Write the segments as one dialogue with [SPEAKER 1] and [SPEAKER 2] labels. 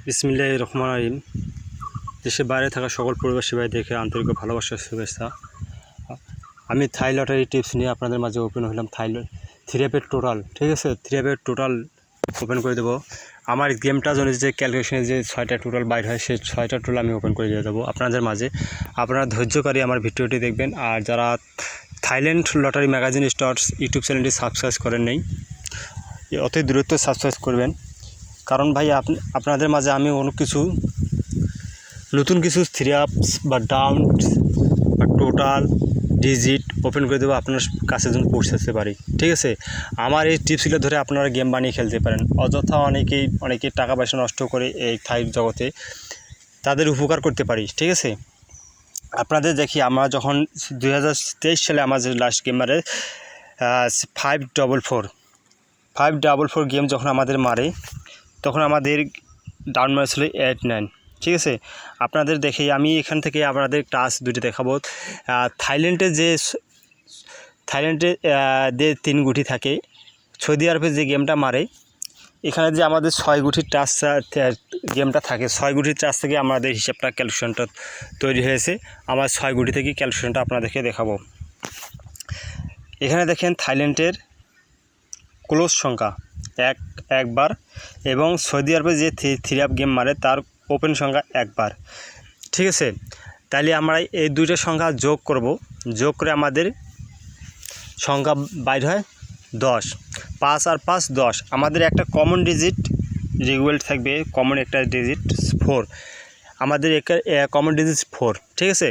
[SPEAKER 1] বিসমিল্লাহির রহমানির রহিম। দেশের বাইরে থাকা সকল প্রবাসী ভাইদেরকে আন্তরিক ভালোবাসার শুভেচ্ছা। আমি থাই লটারি টিপস নিয়ে আপনাদের মাঝে ওপেন হলাম। থাই থ্রি অ্যাপের টোটাল, ঠিক আছে, থ্রি অ্যাপের টোটাল ওপেন করে দেবো। আমার গেমটা জন্য যে ক্যালকুলেশনে যে 6টা টোটাল বাইর হয়, সেই 6টা টোটাল আমি ওপেন করে দিয়ে দেবো আপনাদের মাঝে। আপনারা ধৈর্যকারী আমার ভিডিওটি দেখবেন। আর যারা Thailand lottery magazine stars YouTube চ্যানেলটি সাবস্ক্রাইব করেন নেই, অতি দ্রুত সাবস্ক্রাইব করবেন। কারণ ভাই আপনাদের মাঝে আমি অনেক কিছু নতুন কিছু থ্রি আপস বা ডাউন বা টোটাল ডিজিট ওপেন করে দেবো, আপনার কাছে যেন পৌঁছাতে পারি। ঠিক আছে, আমার এই টিপসগুলো ধরে আপনারা গেম বানিয়ে খেলতে পারেন। অযথা অনেকেই টাকা পয়সা নষ্ট করে এই থাই জগতে, তাদের উপকার করতে পারি। ঠিক আছে, আপনাদের দেখি আমরা যখন 2023 সালে আমার যে লাস্ট গেমারে 544 গেম যখন আমাদের মারে, তখন আমাদের ডাউন মারছিল 8-9। ঠিক আছে, আপনাদের দেখে আমি এখান থেকে আপনাদের টাচ দুটি দেখাবো। থাইল্যান্ডে যে 3 গুটি থাকে, সৌদি আরবে যে গেমটা মারে, এখানে যে আমাদের 6 গুটির টাচ গেমটা থাকে, 6 গুটির টাচ থেকে আমাদের হিসাবটা ক্যালকুলেশনটা তৈরি হয়েছে। আমার 6 গুটি থেকে ক্যালকুলেশনটা আপনাদেরকে দেখাবো। এখানে দেখেন থাইল্যান্ডের ক্লোজ সংখ্যা একবার, এবং সৌদি আরবে যে থ্রি আপ গেম মারে তার ওপেন সংখ্যা একবার। ঠিক আছে, তাহলে আমরা এই দুইটা সংখ্যা যোগ করে আমাদের সংখ্যা বাইর হয় 10। 5 আর 5 10। আমাদের একটা কমন ডিজিট রেগুলার থাকবে, কমন একটা ডিজিট 4। আমাদের কমন ডিজিট 4। ঠিক আছে,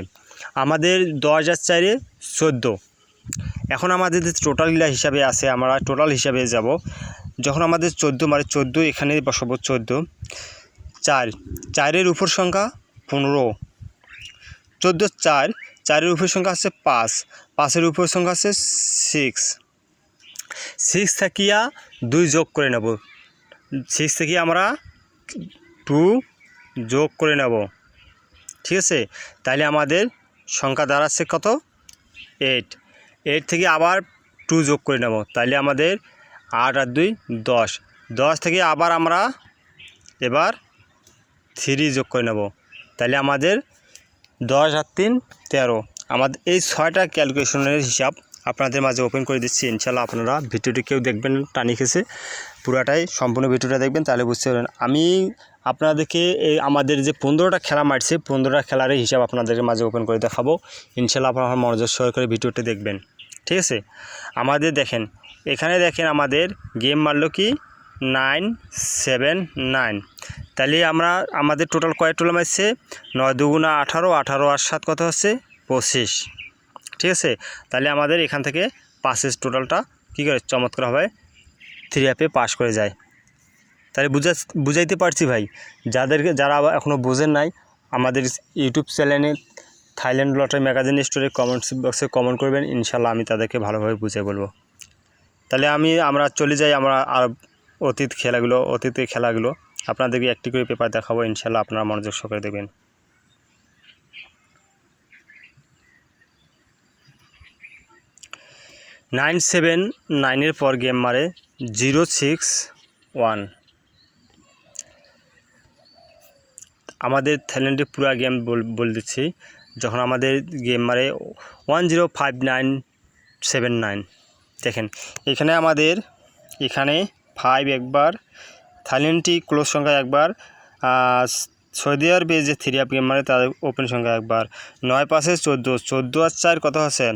[SPEAKER 1] আমাদের 10 আর 4 14। এখন আমাদের যে টোটালগুলা হিসাবে আছে, আমরা টোটাল হিসাবে যাব। যখন আমাদের 14 মারে 14, এখানে বসাবো 14। 4-4-এর উপর সংখ্যা 15। 14 4, 4-এর উপর সংখ্যা আছে 5, 5-এর উপর সংখ্যা আছে 6 থাকিয়া 2 যোগ করে নেব। 6 থেকে আমরা 2 যোগ করে নেব। ঠিক আছে, তাহলে আমাদের সংখ্যা দাঁড়াচ্ছে কত? 8 থেকে আবার 2 যোগ করে নেব, তাহলে আমাদের 8 আর 2 10। 10 থেকে আবার আমরা এবার 3 যোগ করে নেব, তাহলে আমাদের 10 আর 3 13। আমাদের এই 6টা ক্যালকুলেশনের হিসাব আপনাদের মাঝে ওপেন করে দিচ্ছি। ইনশাল্লাহ আপনারা ভিডিওটি কেউ দেখবেন টানি খেসে, পুরাটাই সম্পূর্ণ ভিডিওটা দেখবেন, তাহলে বুঝতে পারবেন। আমি আপনাদেরকে আমাদের যে 15টা খেলা মারছে, 15টা খেলারই হিসাব আপনাদের মাঝে ওপেন করে দেখাবো। ইনশাল্লাহ আপনারা মনোযোগ সহকারে ভিডিওটি দেখবেন। ঠিক আছে, আমাদের দেখেন, এখানে দেখেন আমাদের গেম মারলো কি 9-7-9। তাহলে আমাদের টোটাল কয়েক টোলা মারছে? 9 দুগুণা 18, 18 আর 7 কত হচ্ছে? 25। ঠিক আছে, তাহলে আমাদের এখান থেকে পাসের টোটালটা কী করে চমৎকারভাবে থ্রি অ্যাপে পাস করে যায়। তাহলে বুঝাইতে পারছি ভাই। যারা এখনও বোঝেন নাই, আমাদের ইউটিউব চ্যানেলে থাইল্যান্ড লটারি ম্যাগাজিন স্টোরে কমেন্টস বক্সে কমেন্ট করবেন, ইনশাল্লাহ আমি তাদেরকে ভালোভাবে বুঝিয়ে বলবো। তাহলে আমরা চলে যাই আর অতীতের খেলাগুলো আপনাদেরকে একটি করে পেপার দেখাবো। ইনশাল্লাহ আপনারা মনোযোগ সহকারে দেখবেন। নাইন 7-9-এর পর গেম মারে 0-6-1। আমাদের থাইল্যান্ডে পুরো গেম বলে দিচ্ছি। যখন আমাদের গেম মারে 105979, দেখেন এখানে আমাদের 5 একবার, থাইল্যান্ডটি ক্লোজ সংখ্যা একবার, সৌদি আরবে যে থ্রি আপ গেম মারে তাদের ওপেন সংখ্যা একবার। 9-5 14, 14 আর 4 কত আছে?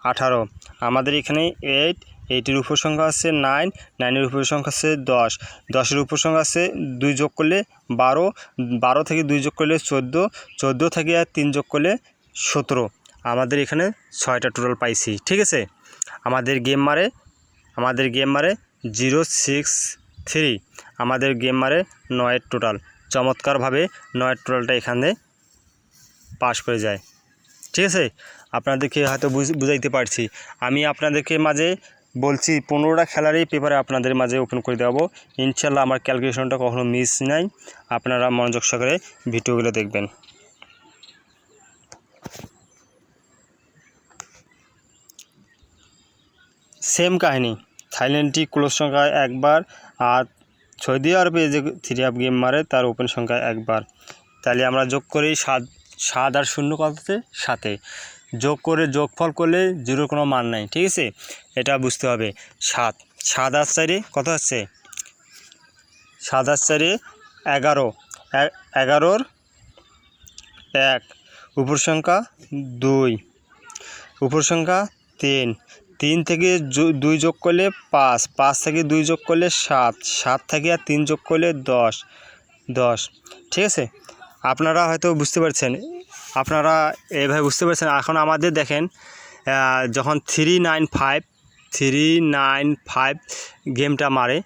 [SPEAKER 1] 18। আমাদের এখানে 8-8-এর উপর সংখ্যা আছে 9, 9-এর উপর সংখ্যা আছে 10, 10-এর উপর সংখ্যা আছে 2 যোগ করলে 12, 12 থেকে 2 যোগ করলে 14, 14 থেকে আর 3 যোগ করলে 17। আমাদের এখানে 6টা টোটাল পাইছি। ঠিক আছে, আমাদের গেম মারে 0-6-3। আমাদের গেম মারে 9-এর টোটাল, চমৎকারভাবে 9-এর টোটালটা এখানে পাস করে যায়। ঠিক আছে, আপনাদেরকে হয়তো বুঝাইতে পারছি। আমি আপনাদেরকে মাঝে বলছি 15টা খেলারই পেপারে আপনাদের মাঝে ওপেন করে দেবো। ইনশাল্লাহ আমার ক্যালকুলেশনটা কখনো মিস নাই, আপনারা মনোযোগ সহকারে ভিডিওগুলো দেখবেন। সেম কাহিনী, থাইল্যান্ডটি ক্লোজ সংখ্যা একবার, আর সৌদি আরবে যে 3 আপ গেম মারে তার ওপেন সংখ্যা একবার। তাহলে আমরা যোগ করি 7 আর 0 কত হচ্ছে 7, যোগ করে যোগফল করলে 0 কোনো মান নাই, ঠিক আছে, এটা বুঝতে হবে। 7 আর 4 কত হচ্ছে 7 আর 4 11, 11-র 1, উপর সংখ্যা 2, উপর সংখ্যা 3 থেকে 2 যোগ করলে 5 থেকে 2 যোগ করলে 7 থেকে আর 3 যোগ করলে 10, ঠিক আছে। আপনারা হয়তো বুঝতে পারছেন, আপনারা এইভাবে বুঝতে পারছেন। এখন আমাদের দেখেন যখন 395 গেমটা মারে,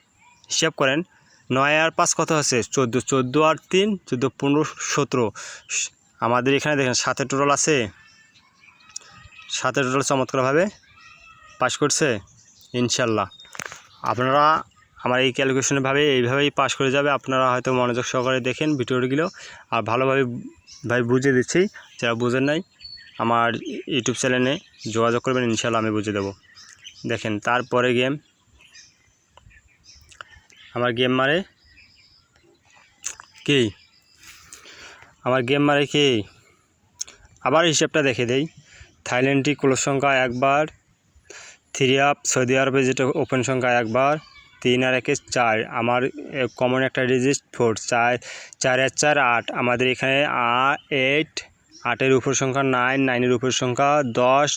[SPEAKER 1] হিসাব করেন 9 আর 5 কত হচ্ছে 14, 14 আর 3 14, 15, 17। আমাদের এখানে দেখেন 7 টোটাল আছে, 7 টোটাল চমৎকারভাবে পাস করছে ইনশাল্লাহ। আপনারা আমার এই ক্যালকুলেশনভাবে এইভাবেই পাস করে যাবে। আপনারা হয়তো মনোযোগ সহকারে দেখেন ভিডিওগুলো, আর ভালোভাবে বুঝিয়ে দিচ্ছি। যারা বুঝেন নাই আমার ইউটিউব চ্যানেলে যোগাযোগ করবেন, ইনশাল্লাহ আমি বুঝিয়ে দেবো। দেখেন তারপরে আমার গেম মারে কি, আবার হিসাবটা দেখে দেই। থাইল্যান্ডটি ক্লোজ সংখ্যা একবার, 3 আপ সৌদি আরবে যেটা ওপেন সংখ্যা একবার, 3 আর 1 4, আমার কমন একটা ডিজিট 4, 4 আর 4 8। আমাদের এখানে 8, 8-এর উপর সংখ্যা 9, 9-এর উপর সংখ্যা 10,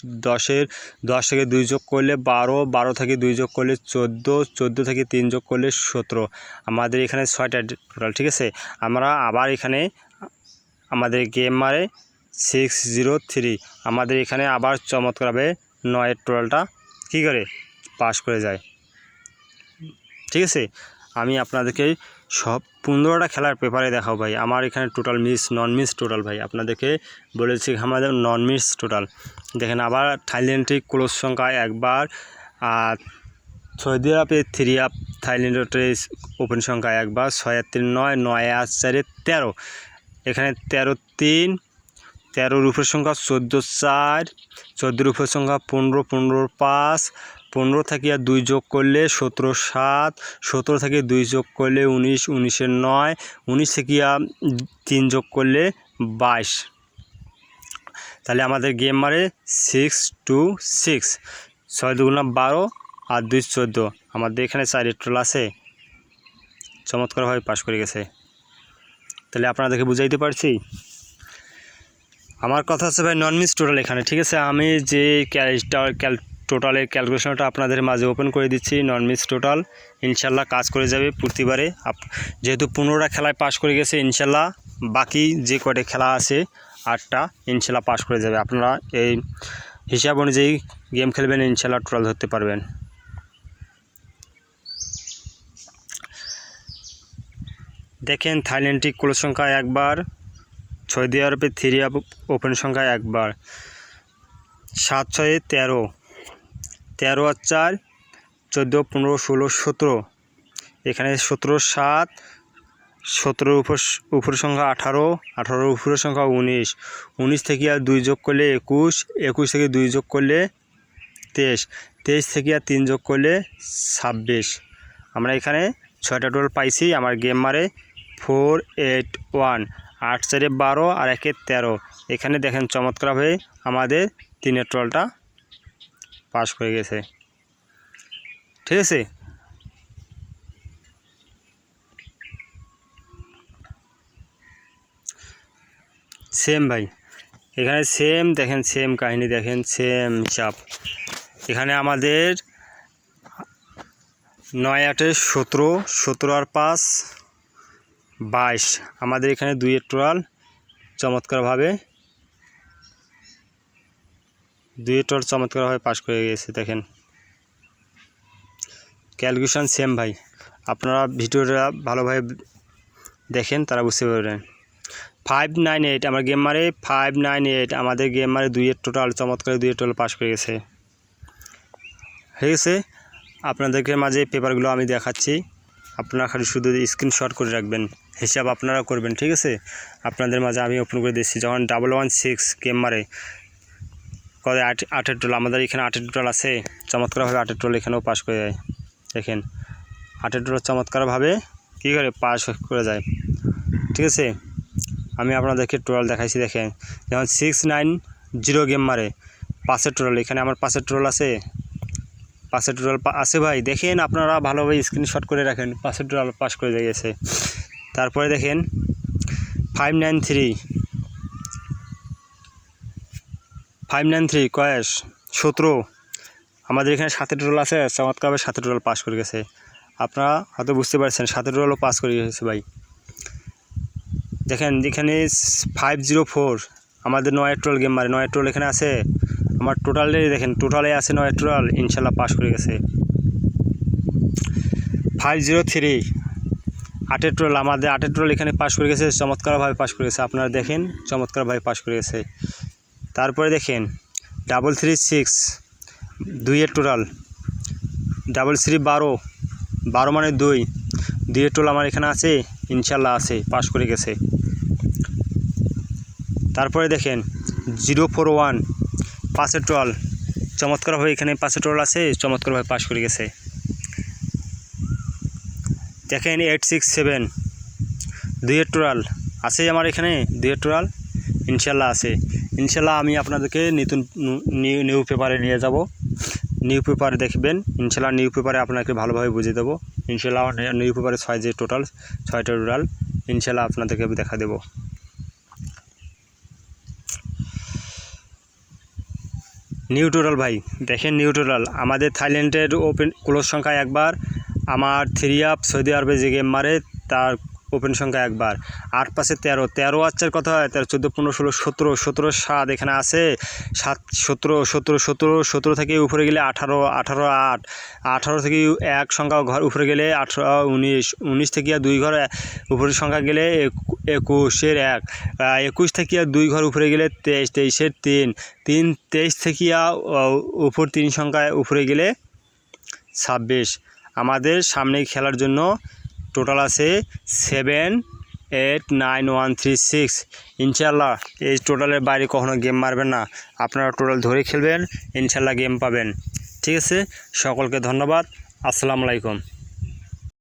[SPEAKER 1] 10 থেকে 2 যোগ করলে 12, 12 থেকে 2 যোগ করলে 14, 14 থেকে 3 যোগ করলে 17। আমাদের এখানে 6টা টোটাল, ঠিক আছে। আমরা আবার এখানে আমাদের গেম মারে 603, আমাদের এখানে আবার চমৎকারভাবে 9-এর টোটালটা কী করে পাস করে যায়, ঠিক আছে। আমি আপনাদেরকে সব 15টা খেলার পেপারে দেখাও ভাই। আমার এখানে টোটাল নন মিস টোটাল ভাই, আপনাদেরকে বলেছি আমাদের নন মিস টোটাল। দেখেন আবার থাইল্যান্ডে ক্লোজ সংখ্যা একবার, আর সৌদি আরবে 3 আপ থাইল্যান্ডের ওপেন সংখ্যা একবার, 6 আর 3 9, 9 আর 4 13। এখানে 13 3, 13-র উপর সংখ্যা 14 4, 14-র উপর সংখ্যা 15, 15-র 5, 15 থেকে আর 2 যোগ করলে 17 7, 17 থেকে 2 যোগ করলে 19, 19-এর 9, 19 থেকে আর 3 যোগ করলে 22। তাহলে আমাদের গেম মারে 626, 6 দুগুণা 12 আর 2 14। আমাদের এখানে 4 টোটাল আছে, চমৎকারভাবে পাস করে গেছে। তাহলে আপনাদেরকে বুঝাইতে পারছি। আমার কথা হচ্ছে ভাই নন মিস টোটাল এখানে, ঠিক আছে। আমি যে টোটালের ক্যালকুলেশনটা আপনাদের মাঝে ওপেন করে দিচ্ছি, নন মিস টোটাল ইনশাল্লাহ কাজ করে যাবে প্রতিবারে। যেহেতু 15টা খেলায় পাস করে গেছে, ইনশাল্লাহ বাকি যে কয়টা খেলা আছে 8টা ইনশাল্লাহ পাস করে যাবে। আপনারা এই হিসাব অনুযায়ী গেম খেলবেন, ইনশাল্লাহ টোটাল ধরতে পারবেন। দেখেন থাইল্যান্ডটি ক্লোজ সংখ্যা একবার, সৌদি আরবে 3 আপ ওপেন সংখ্যা একবার, 7 6 13, 13 আর 4 14 15 16 17। এখানে 17 7, 17-র উপর সংখ্যা 18, 18-র উপরের সংখ্যা 19, 19 থেকে আর 2 যোগ করলে 21, 21 থেকে 2 যোগ করলে 23, 23 থেকে আর 3 যোগ করলে 26। আমরা এখানে 6টা টোটাল পাইছি। আমার গেম মারে 481, 8 4 12 আর 1 13। এখানে দেখেন চমৎকারভাবে আমাদের 3-এর টোটালটা পাস হয়ে গেছে, ঠিক আছে। সেম ভাই, এখানে সেম দেখেন, সেম কাহিনী দেখেন, সেম হিসাব। এখানে আমাদের 9 8 17, 17 আর 5 22। আমাদের এখানে 2-এর টোটাল চমৎকারভাবে পাস করে গেছে। দেখেন ক্যালকুলেশন সেম ভাই, আপনারা ভিডিওটা ভালোভাবে দেখেন, তারা বুঝতে পারবেন। 598 আমার গেম মারে 598, আমাদের গেম মারে 2-এর টোটাল চমৎকার 2-এর টোটাল পাস করে গেছে, হয়ে গেছে। আপনাদেরকে মাঝে পেপারগুলো আমি দেখাচ্ছি, আপনারা খালি শুধু স্ক্রিনশট করে রাখবেন, হিসাব আপনারা করবেন, ঠিক আছে। আপনাদের মাঝে আমি ওপেন করে দিচ্ছি। যখন 116 গেম মারে কত 8-এর টোটাল, আমাদের এখানে 8-এর টোটাল আছে, চমৎকারভাবে 8-এর টোটাল এখানেও পাস করে যায়। দেখেন 8-এর টোটাল চমৎকারভাবে কী করে পাস করে যায়। ঠিক আছে, আমি আপনাদেরকে টোটাল দেখাইছি। দেখেন যেমন 690 গেম মারে, পাসের টোটাল এখানে আমার পাসের টোটাল আছে, পাসের টোটাল আছে ভাই। দেখেন আপনারা ভালোভাবে স্ক্রিনশট করে রাখেন, পাসের টোটাল পাস করে গেছে। তারপরে দেখেন 593 কয়েস 17, আমাদের এখানে 7 টোটাল আছে, চমৎকারভাবে 7 টোটাল পাস করে গেছে। আপনারা হয়তো বুঝতে পারছেন 7 টোটালও পাস করে গেছে ভাই। দেখেন এখানে 504 আমাদের 9 টোটাল গেম মারে, 9 টোটাল এখানে আছে। আমার টোটালে দেখেন, টোটালে আছে 9 টোটাল, ইনশাল্লাহ পাস করে গেছে। 503 8 টোটাল, আমাদের 8 টোটাল এখানে পাস করে গেছে, চমৎকারভাবে পাস করে গেছে। আপনারা দেখেন চমৎকারভাবে পাস করে গেছে। তারপরে দেখেন 336 2 টোটাল, 3 12 মানে 2 টোটাল আমার এখানে আছে, ইনশাল্লাহ আছে, পাস করে গেছে। তারপরে দেখেন 041 5 টোটাল, চমৎকারভাবে এখানে 5 টোটাল আছে, চমৎকারভাবে পাস করে গেছে। দেখেন 867 2 টোটাল আছে আমার এখানে, 2 টোটাল ইনশাল্লাহ আছে। ইনশাল্লাহ আমি আপনাদেরকে নিউ পেপারে নিয়ে যাব, নিউ পেপারে দেখবেন ইনশাল্লাহ। নিউ পেপারে আপনাকে ভালোভাবে বুঝিয়ে দেবো ইনশাল্লাহ। নিউ পেপারে 6টা টোটাল ইনশাল্লাহ আপনাদেরকে দেখা দেব। নিউ টোটাল ভাই দেখেন, নিউ টোটাল আমাদের থাইল্যান্ডের ওপেন ক্লোজ সংখ্যা একবার, আমার 3 আপ সৌদি আরবে যে গেম মারে তার ওপেন সংখ্যা একবার, 8 পাশে 13 আচ্ছার কথা হয়, 13 14 15 16 17 7 এখানে আছে, 7 17 থেকে উপরে গেলে 18 8 18 থেকে এক সংখ্যা ঘর উপরে গেলে 18 19 থেকে 2 ঘর উপরের সংখ্যা গেলে 21 1 21 থেকে 2 ঘর উপরে গেলে 23 23 3 23 থেকে উপর 3 সংখ্যা উপরে গেলে 26। আমাদের সামনে খেলার জন্য টোটাল আছে 7 8 9 1 3 6। ইনশাল্লাহ এই টোটালের বাইরে কখনো গেম মারবেন না, আপনারা টোটাল ধরে খেলবেন, ইনশাল্লাহ গেম পাবেন। ঠিক আছে, সকলকে ধন্যবাদ, আসসালামু আলাইকুম।